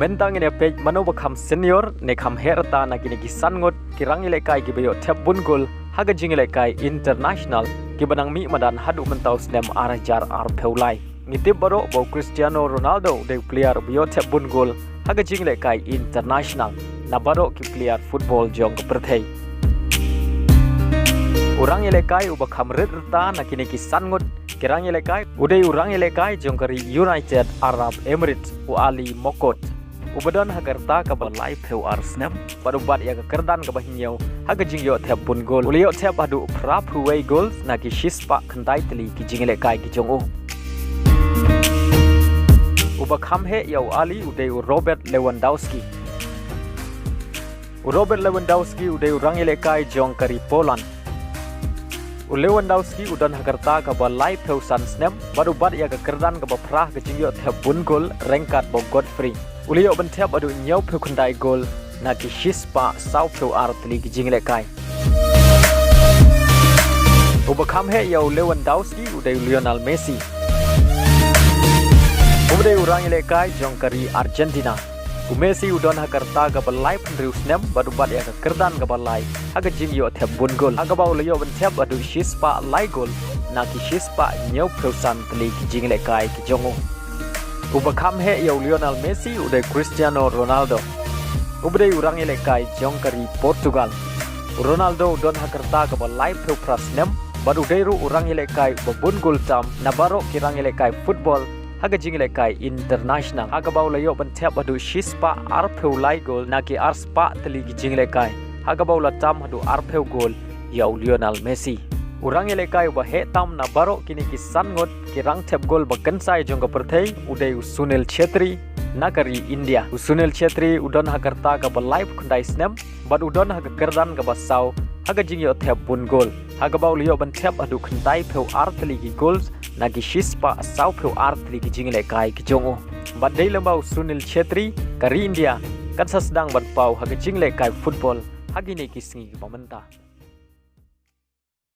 mentang ini page Mano Kham senior ne Kham herta na kini kisan ngot kirang ilekai ki bayo tep bungul haga jing ilekai international ki banang mi madan hadu mentau snem arajar ar peulai ngitip baro bo Cristiano Ronaldo de player bayo tep bungul haga jing ilekai international na baro ki player football jong perthei urang ilekai uba Kham reta na kini kisan ngot kirang ilekai udai urang ilekai jong kari United Arab Emirates u ali mokot ubadan hagarta ka balai pheu arsnam parubat ya kerdan ka bahinyau haga jingyo thep bun gol ulio thep adu prap huwei goals na ki shispa khandai tli ki jingle kai ki jongo uba Kham he yau ali udai Robert Lewandowski udai urang ile kai jong kari Poland Lewandowski udan hagarta ka balai pheu san snam parubat ya kerdan ka baprah ka jingyo thep bun gol rengkat bo Godfrey ulio bentep adu nyau pheu khandai gol na ki shispa sau pheu ar tli ki jingle kai uba Kham he yau Lewandowski udai Lionel Messi udai urang ile kai jong kari Argentina Messi udon hagarta ka balai pendriu snam barubat ya kerdan ka balai haga jingyo thep bun gol haga baw leo bentep adu shispa lai gol na ki shispa nyau pheu san tli ki jingle kai ki jongo uba Kham he yau Lionel Messi udai Cristiano Ronaldo udai urang ile kai jong kari Portugal Ronaldo don hagarta ka balai pheu prasnem baru deiru urang ile kai babun gol tam na baro kirang ile kai football haga jingle kai international haga baw layo bentep adu shispa ar pheu lai gol na ki ar spa tli ki jingle kai haga baw la tam adu ar pheu gol yau Lionel Messi urang ile kai ba he tam na baro kini ki san ngot ki rang thep gol ba kansai jong ka perthei udai Sunil Chhetri nakari India Sunil Chhetri udon hagarta ka ba live khandai snam bad udon haga kerdan ka ba saw haga jingyo thep bun gol haga baw liyo ban thep adu khandai pheu ar tli ki goals nagi shispa saw pheu ar tli ki jingle kai ki jongo bad dei lambau Sunil Chhetri kari India kan sedang ban pau haga jingle kai football hagi ne ki singi pamenta